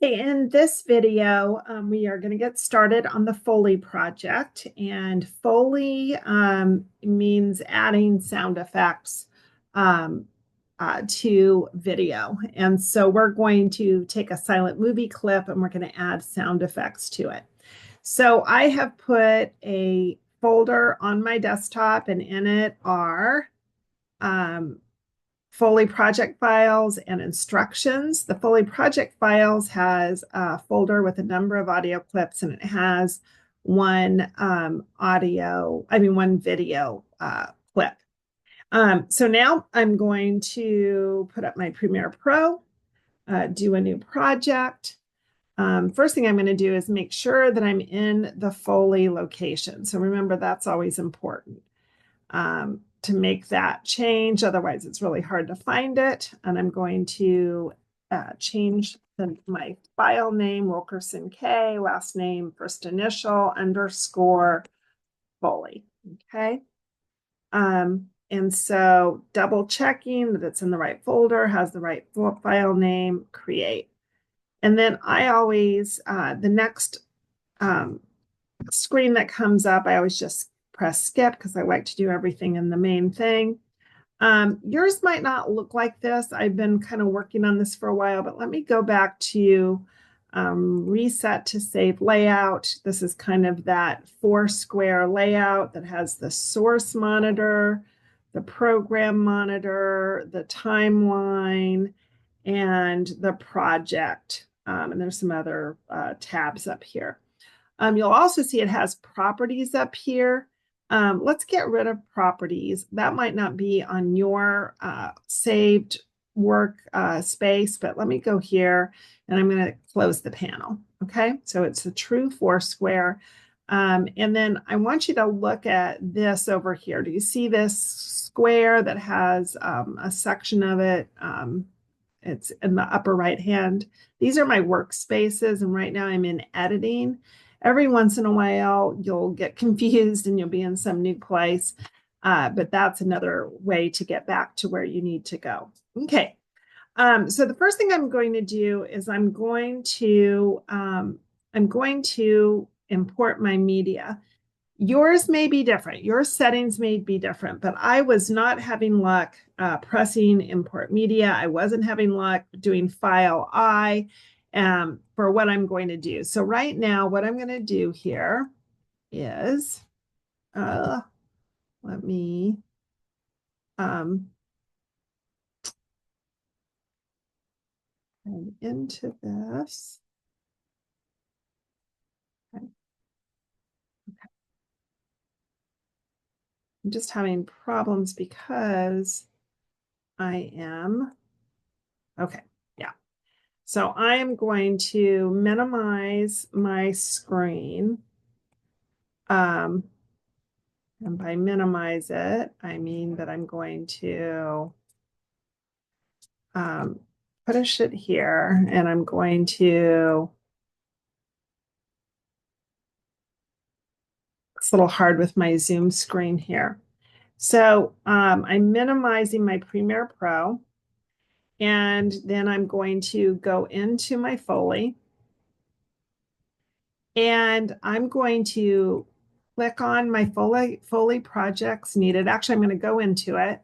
Hey, in this video, we are going to get started on the Foley project. And Foley means adding sound effects um, to video. And so we're going to take a silent movie clip and we're going to add sound effects to it. So I have put a folder on my desktop, and in it are um, Foley project files and instructions. The Foley project files has a folder with a number of audio clips, and it has one one video clip. So now I'm going to put up my Premiere Pro, do a new project. First thing I'm going to do is make sure that I'm in the Foley location. So remember, that's always important to make that change. Otherwise, it's really hard to find it. And I'm going to change my file name, Wilkerson K, last name, first initial, underscore, Foley. Okay. And so double checking that it's in the right folder, has the right file name, create. And then I always, the next screen that comes up, I always just press skip because I like to do everything in the main thing. Yours might not look like this. I've been kind of working on this for a while, but let me go back to reset to save layout. This is kind of that 4-square layout that has the source monitor, the program monitor, the timeline, and the project. And there's some other tabs up here. You'll also see it has properties up here. Let's get rid of properties. That might not be on your saved work space, but let me go here and I'm going to close the panel. Okay, so it's a true 4-square. And then I want you to look at this over here. Do you see this square that has a section of it? It's in the upper right hand. These are my workspaces, and right now I'm in editing. Every once in a while, you'll get confused and you'll be in some new place. But that's another way to get back to where you need to go. Okay. So the first thing I'm going to do is I'm going to import my media. Yours may be different. Your settings may be different, but I was not having luck pressing import media. I wasn't having luck doing file I for what I'm going to do. So right now, what I'm going to do here is let me into this. Okay. I'm just having problems because I am, okay, yeah. So I am going to minimize my screen. And by minimize it, I mean that I'm going to push it here, and I'm going to, it's a little hard with my Zoom screen here. So I'm minimizing my Premiere Pro, and then I'm going to go into my Foley, and I'm going to click on my Foley projects needed. Actually, I'm going to go into it.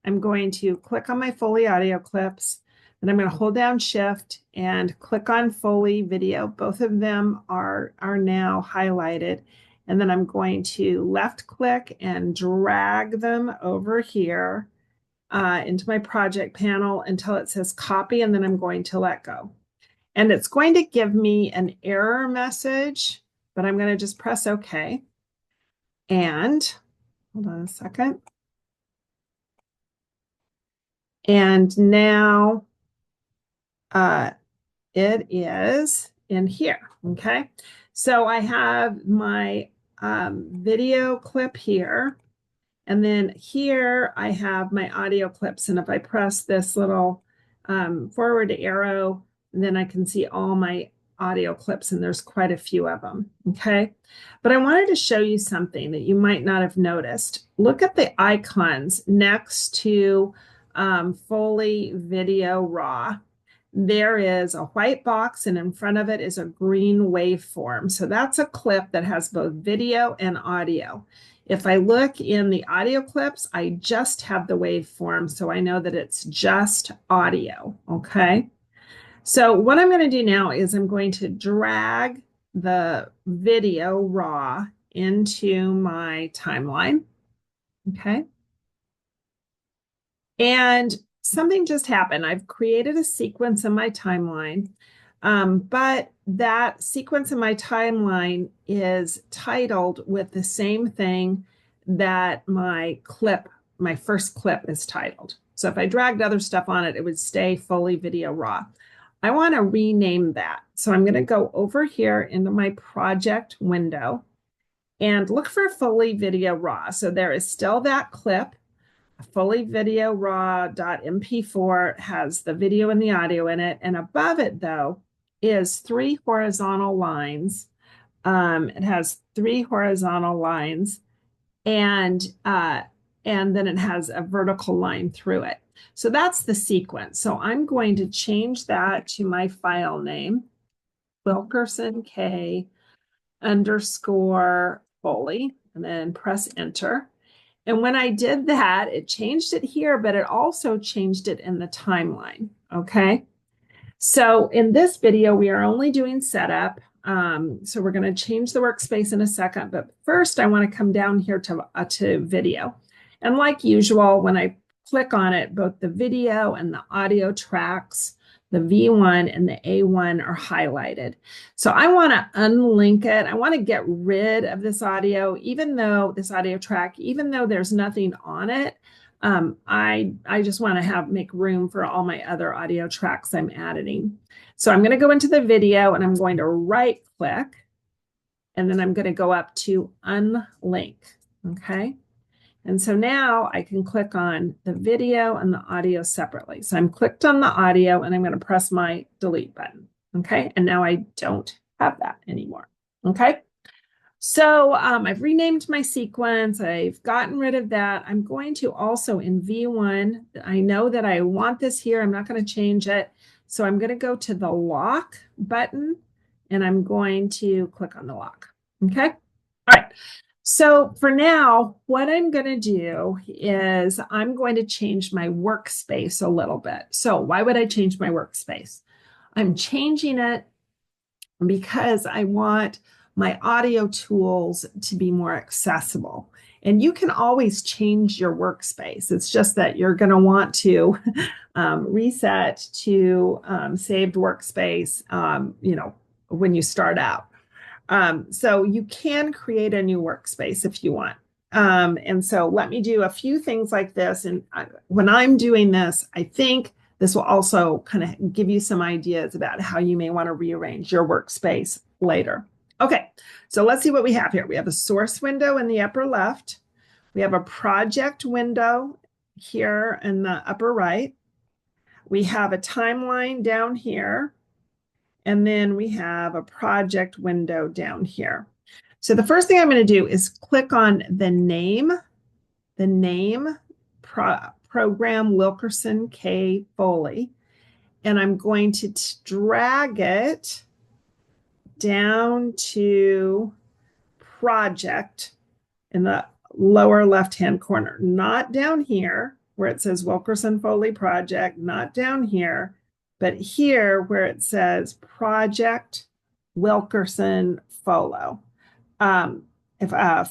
I'm going to click on my Foley audio clips, and I'm going to hold down Shift and click on Foley video. Both of them are now highlighted. And then I'm going to left click and drag them over here into my project panel until it says copy, and then I'm going to let go. And it's going to give me an error message, but I'm going to just press OK. And hold on a second. And now it is in here. Okay. So I have my video clip here. And then here I have my audio clips. And if I press this little forward arrow, then I can see all my audio clips, and there's quite a few of them. Okay. But I wanted to show you something that you might not have noticed. Look at the icons next to Foley Video Raw. there is a white box and in front of it is a green waveform. So that's a clip that has both video and audio. If I look in the audio clips, I just have the waveform, so I know that it's just audio, okay? So what I'm going to do now is I'm going to drag the video raw into my timeline, okay? And something just happened. I've created a sequence in my timeline, but that sequence in my timeline is titled with the same thing that my first clip is titled. So if I dragged other stuff on it, it would stay Foley Video Raw. I want to rename that. So I'm going to go over here into my project window and look for Foley Video Raw. So there is still that clip. Foley Video Raw.mp4 has the video and the audio in it. And above it, though, is 3 horizontal lines. It has 3 horizontal lines, and then it has a vertical line through it. So that's the sequence. So I'm going to change that to my file name, Wilkerson K _ Foley, and then press enter. And when I did that, it changed it here, but it also changed it in the timeline, okay? So in this video, we are only doing setup. So we're going to change the workspace in a second, but first I want to come down here to video. And like usual, when I click on it, both the video and the audio tracks, the V1 and the A1 are highlighted. So I want to unlink it. I want to get rid of this audio, even though this audio track, even though there's nothing on it, I just want to make room for all my other audio tracks I'm adding. So I'm going to go into the video and I'm going to right click, and then I'm going to go up to unlink. Okay. And so now I can click on the video and the audio separately. So I'm clicked on the audio and I'm going to press my delete button. Okay. And now I don't have that anymore. Okay. So I've renamed my sequence. I've gotten rid of that. I'm going to also in V1, I know that I want this here. I'm not going to change it. So I'm going to go to the lock button and I'm going to click on the lock. Okay. All right. So for now, what I'm going to do is I'm going to change my workspace a little bit. So why would I change my workspace? I'm changing it because I want my audio tools to be more accessible. And you can always change your workspace. It's just that you're going to want to reset to saved workspace, when you start out. So you can create a new workspace if you want. And so let me do a few things like this. And when I'm doing this, I think this will also kind of give you some ideas about how you may want to rearrange your workspace later. Okay, so let's see what we have here. We have a source window in the upper left. We have a project window here in the upper right. We have a timeline down here. And then we have a project window down here. So the first thing I'm going to do is click on the name program Wilkerson K Foley, and I'm going to drag it down to project in the lower left-hand corner, not down here where it says Wilkerson Foley project, not down here, but here where it says project Wilkerson Foley.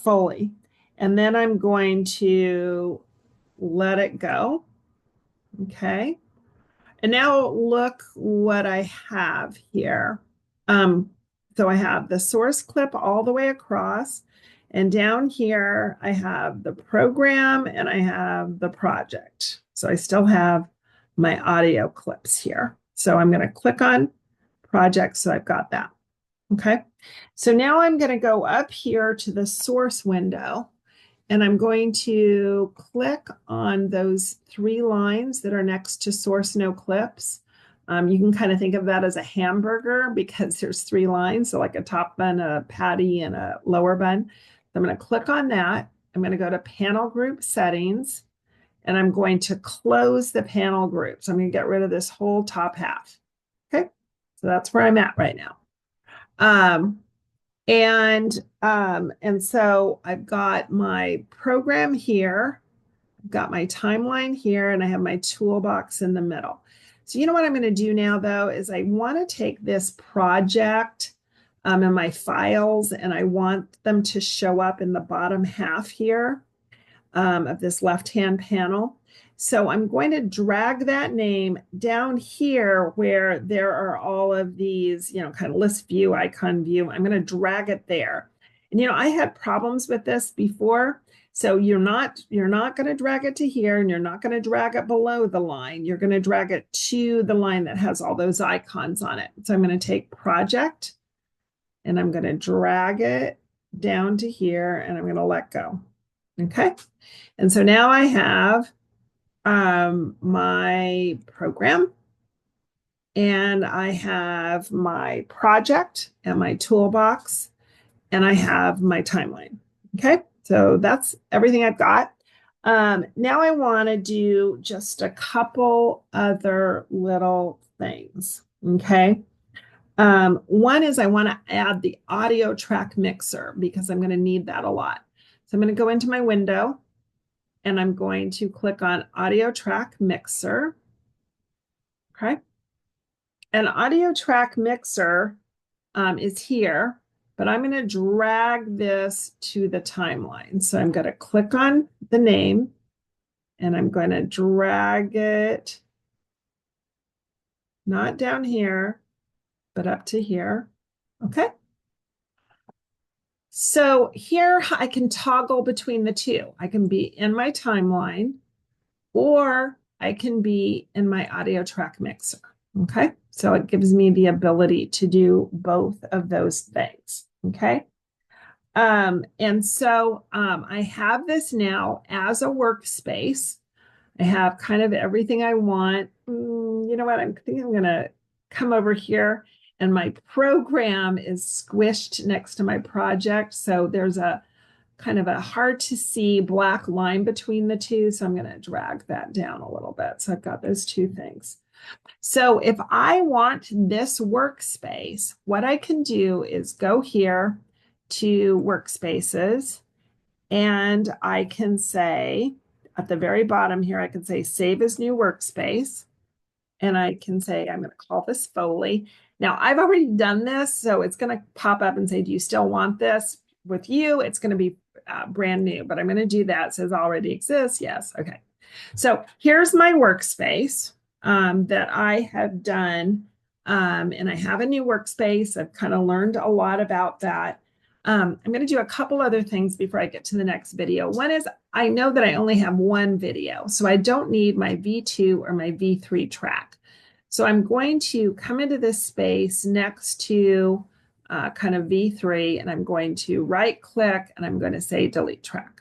Foley. And then I'm going to let it go. Okay. And now look what I have here. So I have the source clip all the way across. And down here, I have the program and I have the project. So I still have my audio clips here. So I'm going to click on project. So I've got that. Okay. So now I'm going to go up here to the source window and I'm going to click on those 3 lines that are next to source no clips. You can kind of think of that as a hamburger because there's 3 lines. So like a top bun, a patty, and a lower bun. So I'm going to click on that. I'm going to go to panel group settings and I'm going to close the panel group. So I'm going to get rid of this whole top half. Okay, so that's where I'm at right now. Um, and so I've got my program here, I've got my timeline here, and I have my toolbox in the middle. So you know what I'm going to do now, though, is I want to take this project and my files, and I want them to show up in the bottom half here of this left-hand panel. So I'm going to drag that name down here where there are all of these, kind of list view, icon view. I'm going to drag it there. And, I had problems with this before. So you're not going to drag it to here, and you're not going to drag it below the line. You're going to drag it to the line that has all those icons on it. So I'm going to take project and I'm going to drag it down to here, and I'm going to let go. Okay. And so now I have my program, and I have my project and my toolbox, and I have my timeline. Okay, so that's everything I've got. Now I want to do just a couple other little things. Okay. One is I want to add the audio track mixer because I'm going to need that a lot. So I'm going to go into my window, and I'm going to click on Audio Track Mixer. Okay. And Audio Track Mixer is here, but I'm going to drag this to the timeline. So I'm going to click on the name, and I'm going to drag it not down here, but up to here. Okay. So here I can toggle between the two. I can be in my timeline, or I can be in my audio track mixer. Okay, so it gives me the ability to do both of those things. Okay, and so I have this now as a workspace. I have kind of everything I want. You know what? I think I'm going to come over here, and my program is squished next to my project. So there's a kind of a hard to see black line between the two. So I'm going to drag that down a little bit. So I've got those two things. So if I want this workspace, what I can do is go here to workspaces, and I can say at the very bottom here, I can say save as new workspace. And I can say, I'm going to call this Foley. Now I've already done this, so it's going to pop up and say, do you still want this? With you, it's going to be brand new, but I'm going to do that. It says already exists. Yes. Okay. So here's my workspace that I have done. And I have a new workspace. I've kind of learned a lot about that. I'm going to do a couple other things before I get to the next video. One is I know that I only have one video, so I don't need my V2 or my V3 track. So I'm going to come into this space next to kind of V3, and I'm going to right click, and I'm going to say delete track.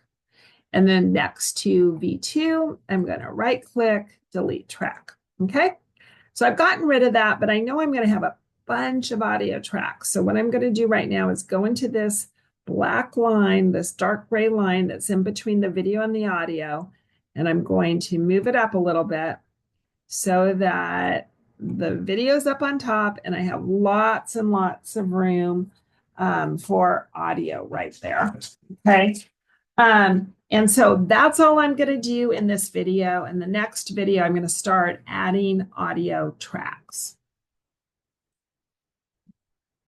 And then next to V2, I'm going to right click, delete track. Okay. So I've gotten rid of that, but I know I'm going to have a bunch of audio tracks. So what I'm going to do right now is go into this black line, this dark gray line that's in between the video and the audio, and I'm going to move it up a little bit so that the video's up on top, and I have lots and lots of room for audio right there. Okay. And so that's all I'm going to do in this video. In the next video, I'm going to start adding audio tracks.